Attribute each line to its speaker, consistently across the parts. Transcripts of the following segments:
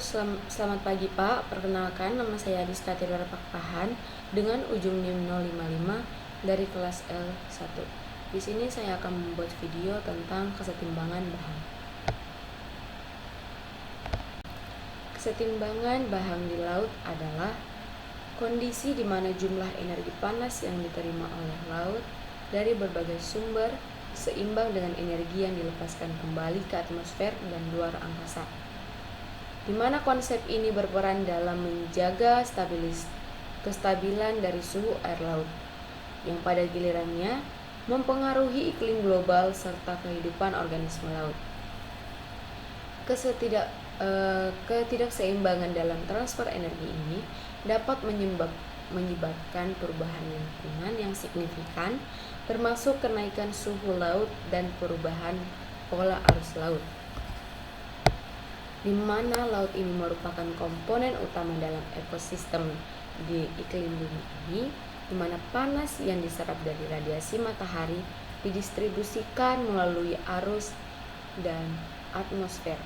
Speaker 1: Selamat pagi Pak. Perkenalkan, nama saya Adiska Tidora Pakpahan dengan ujung NIM 055 dari kelas L1. Di sini saya akan membuat video tentang kesetimbangan bahan. Kesetimbangan bahan di laut adalah kondisi di mana jumlah energi panas yang diterima oleh laut dari berbagai sumber seimbang dengan energi yang dilepaskan kembali ke atmosfer dan luar angkasa, di mana konsep ini berperan dalam menjaga kestabilan dari suhu air laut, yang pada gilirannya mempengaruhi iklim global serta kehidupan organisme laut. Ketidakseimbangan dalam transfer energi ini dapat menyebabkan perubahan lingkungan yang signifikan, termasuk kenaikan suhu laut dan perubahan pola arus laut, di mana laut ini merupakan komponen utama dalam ekosistem di iklim bumi ini, di mana panas yang diserap dari radiasi matahari didistribusikan melalui arus dan atmosfer.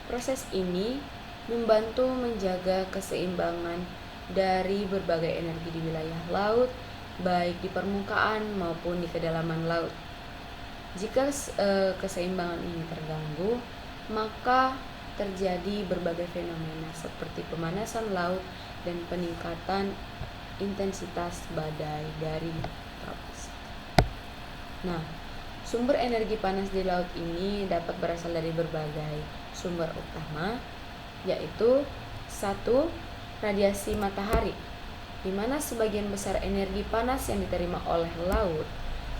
Speaker 1: Proses ini membantu menjaga keseimbangan dari berbagai energi di wilayah laut, baik di permukaan maupun di kedalaman laut. Jika keseimbangan ini terganggu, maka terjadi berbagai fenomena seperti pemanasan laut dan peningkatan intensitas badai dari tropis. Nah, sumber energi panas di laut ini dapat berasal dari berbagai sumber utama, yaitu 1. Radiasi matahari, di mana sebagian besar energi panas yang diterima oleh laut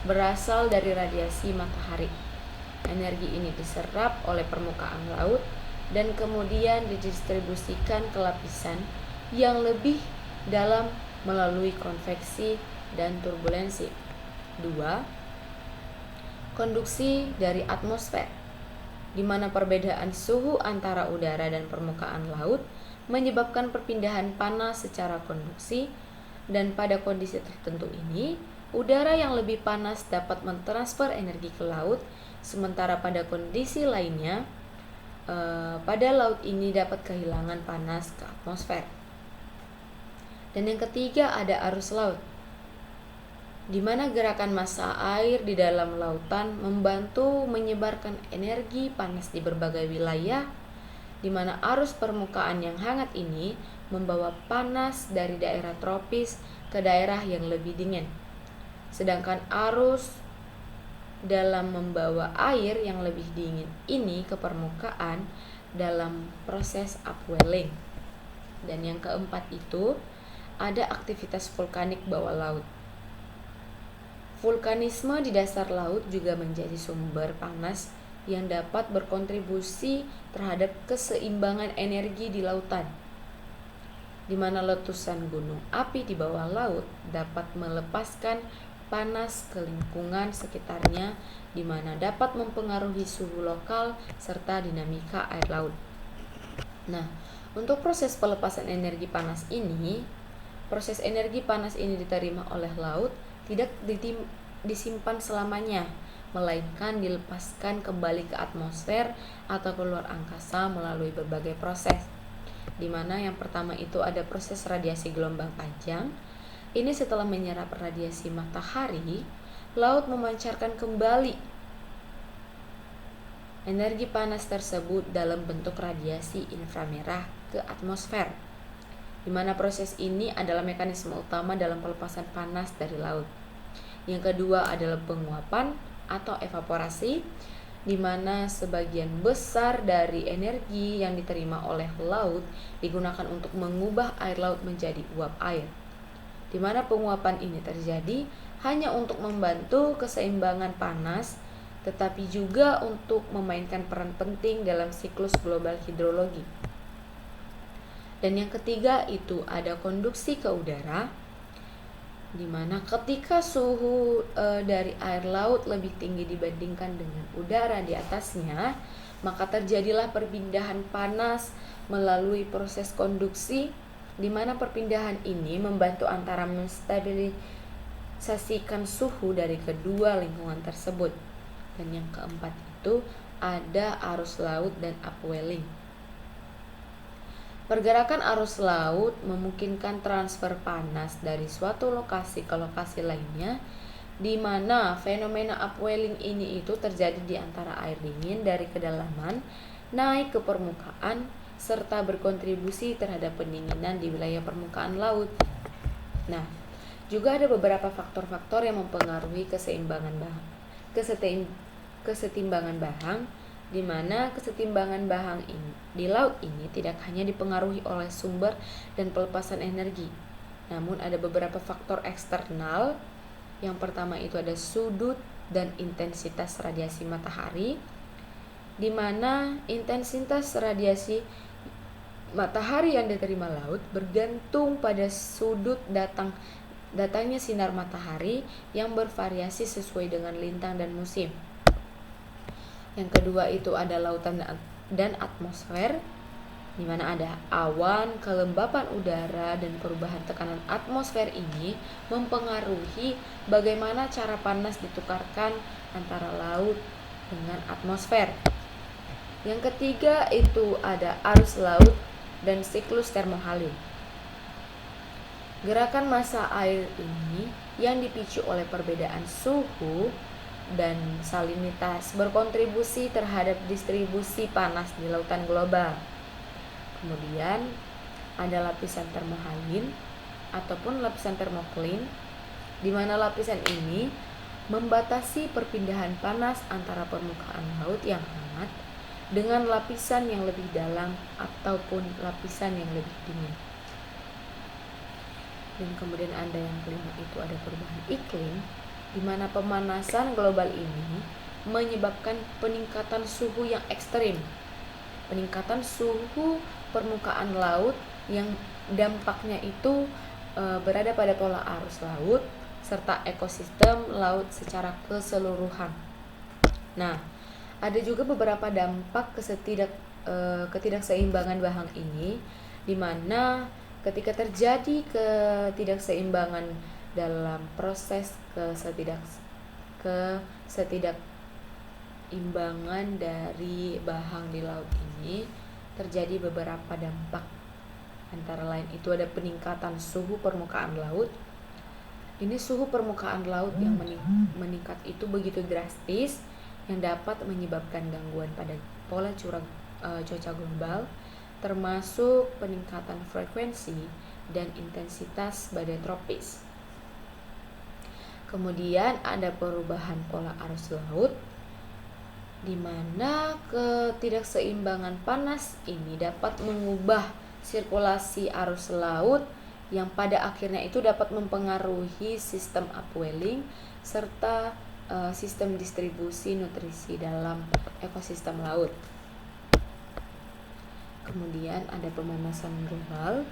Speaker 1: berasal dari radiasi matahari. Energi ini diserap oleh permukaan laut dan kemudian didistribusikan ke lapisan yang lebih dalam melalui konveksi dan turbulensi. 2. Konduksi dari atmosfer, di mana perbedaan suhu antara udara dan permukaan laut menyebabkan perpindahan panas secara konduksi, dan pada kondisi tertentu ini, udara yang lebih panas dapat mentransfer energi ke laut, sementara pada kondisi lainnya, pada laut ini dapat kehilangan panas ke atmosfer. Dan yang ketiga ada arus laut, di mana gerakan massa air di dalam lautan membantu menyebarkan energi panas di berbagai wilayah, di mana arus permukaan yang hangat ini membawa panas dari daerah tropis ke daerah yang lebih dingin, sedangkan arus dalam membawa air yang lebih dingin ini ke permukaan dalam proses upwelling. Dan yang keempat itu ada aktivitas vulkanik bawah laut. Vulkanisme di dasar laut juga menjadi sumber panas yang dapat berkontribusi terhadap keseimbangan energi di lautan, di mana letusan gunung api di bawah laut dapat melepaskan panas ke lingkungan sekitarnya, di mana dapat mempengaruhi suhu lokal serta dinamika air laut. Nah, untuk proses pelepasan energi panas ini, proses energi panas ini diterima oleh laut tidak disimpan selamanya, melainkan dilepaskan kembali ke atmosfer atau keluar angkasa melalui berbagai proses, di mana yang pertama itu ada proses radiasi gelombang panjang. Ini setelah menyerap radiasi matahari, laut memancarkan kembali energi panas tersebut dalam bentuk radiasi inframerah ke atmosfer, di mana proses ini adalah mekanisme utama dalam pelepasan panas dari laut. Yang kedua adalah penguapan atau evaporasi, di mana sebagian besar dari energi yang diterima oleh laut digunakan untuk mengubah air laut menjadi uap air, di mana penguapan ini terjadi hanya untuk membantu keseimbangan panas, tetapi juga untuk memainkan peran penting dalam siklus global hidrologi. Dan yang ketiga itu ada konduksi ke udara, di mana ketika suhu dari air laut lebih tinggi dibandingkan dengan udara di atasnya, maka terjadilah perpindahan panas melalui proses konduksi, di mana perpindahan ini membantu antara menstabilisasikan suhu dari kedua lingkungan tersebut. Dan yang keempat itu ada arus laut dan upwelling. Pergerakan arus laut memungkinkan transfer panas dari suatu lokasi ke lokasi lainnya, di mana fenomena upwelling ini itu terjadi di antara air dingin dari kedalaman naik ke permukaan serta berkontribusi terhadap pendinginan di wilayah permukaan laut. Nah, juga ada beberapa faktor-faktor yang mempengaruhi kesetimbangan bahang, di mana kesetimbangan bahang di laut ini tidak hanya dipengaruhi oleh sumber dan pelepasan energi, namun ada beberapa faktor eksternal. Yang pertama itu ada sudut dan intensitas radiasi matahari, di mana intensitas radiasi matahari yang diterima laut bergantung pada sudut datangnya sinar matahari yang bervariasi sesuai dengan lintang dan musim. Yang kedua itu ada lautan dan atmosfer, di mana ada awan, kelembapan udara, dan perubahan tekanan atmosfer ini mempengaruhi bagaimana cara panas ditukarkan antara laut dengan atmosfer. Yang ketiga itu ada arus laut dan siklus termohalim. Gerakan massa air ini yang dipicu oleh perbedaan suhu dan salinitas berkontribusi terhadap distribusi panas di lautan global. Kemudian ada lapisan termohalim ataupun lapisan termoklin, di mana lapisan ini membatasi perpindahan panas antara permukaan laut yang hangat dengan lapisan yang lebih dalam ataupun lapisan yang lebih dingin. Dan kemudian ada yang kelima itu ada perubahan iklim, di mana pemanasan global ini menyebabkan peningkatan suhu yang ekstrim. Peningkatan suhu permukaan laut yang dampaknya itu berada pada pola arus laut serta ekosistem laut secara keseluruhan. Nah, ada juga beberapa dampak ketidakseimbangan bahang ini, di mana ketika terjadi ketidakseimbangan dalam proses ketidakimbangan dari bahang di laut ini terjadi beberapa dampak. Antara lain itu ada peningkatan suhu permukaan laut. Ini suhu permukaan laut yang meningkat itu begitu drastis yang dapat menyebabkan gangguan pada pola cuaca global, termasuk peningkatan frekuensi dan intensitas badai tropis. Kemudian ada perubahan pola arus laut, di mana ketidakseimbangan panas ini dapat mengubah sirkulasi arus laut yang pada akhirnya itu dapat mempengaruhi sistem upwelling serta sistem distribusi nutrisi dalam ekosistem laut. Kemudian ada pemanasan global,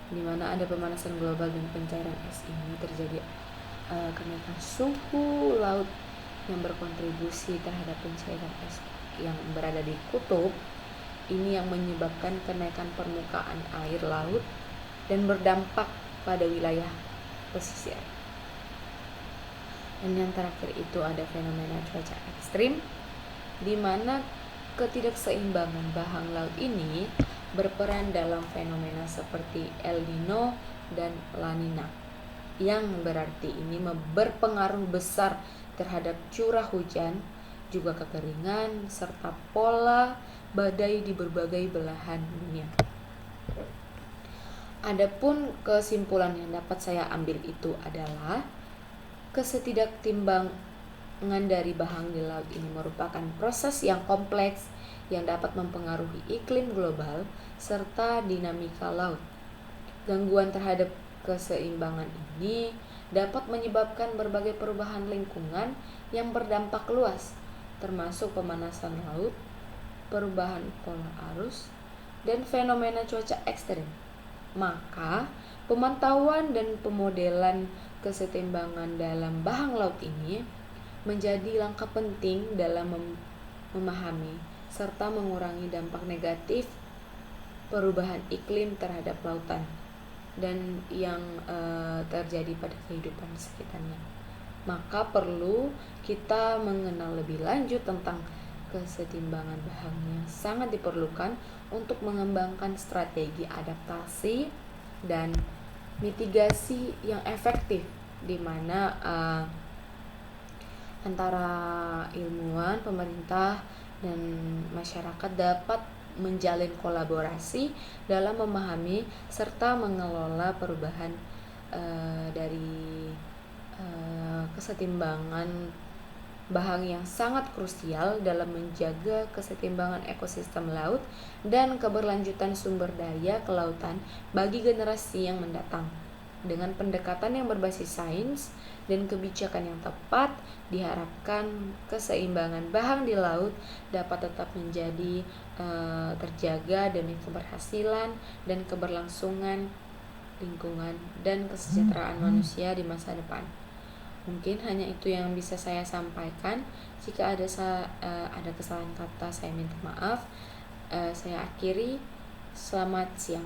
Speaker 1: di mana ada pemanasan global dan pencairan es ini terjadi kenaikan suhu laut yang berkontribusi terhadap pencairan es yang berada di kutub. Ini yang menyebabkan kenaikan permukaan air laut dan berdampak pada wilayah pesisir. Dan yang terakhir itu ada fenomena cuaca ekstrim, di mana ketidakseimbangan bahang laut ini berperan dalam fenomena seperti El Nino dan La Nina, yang berarti ini berpengaruh besar terhadap curah hujan, juga kekeringan, serta pola badai di berbagai belahan dunia. Adapun kesimpulan yang dapat saya ambil itu adalah ketidaktimbangan dari bahang di laut ini merupakan proses yang kompleks yang dapat mempengaruhi iklim global serta dinamika laut. Gangguan terhadap keseimbangan ini dapat menyebabkan berbagai perubahan lingkungan yang berdampak luas, termasuk pemanasan laut, perubahan pola arus, dan fenomena cuaca ekstrem. Maka, pemantauan dan pemodelan kesetimbangan dalam bahang laut ini menjadi langkah penting dalam memahami serta mengurangi dampak negatif perubahan iklim terhadap lautan dan yang terjadi pada kehidupan sekitarnya. Maka perlu kita mengenal lebih lanjut tentang Kesetimbangan bahannya sangat diperlukan untuk mengembangkan strategi adaptasi dan mitigasi yang efektif, di mana antara ilmuwan, pemerintah, dan masyarakat dapat menjalin kolaborasi dalam memahami serta mengelola perubahan dari kesetimbangan bahan yang sangat krusial dalam menjaga kesetimbangan ekosistem laut dan keberlanjutan sumber daya kelautan bagi generasi yang mendatang. Dengan pendekatan yang berbasis sains dan kebijakan yang tepat, diharapkan keseimbangan bahang di laut dapat tetap menjadi terjaga demi keberhasilan dan keberlangsungan lingkungan dan kesejahteraan manusia di masa depan. Mungkin hanya itu yang bisa saya sampaikan. Jika ada kesalahan kata, saya minta maaf. Saya akhiri. Selamat siang.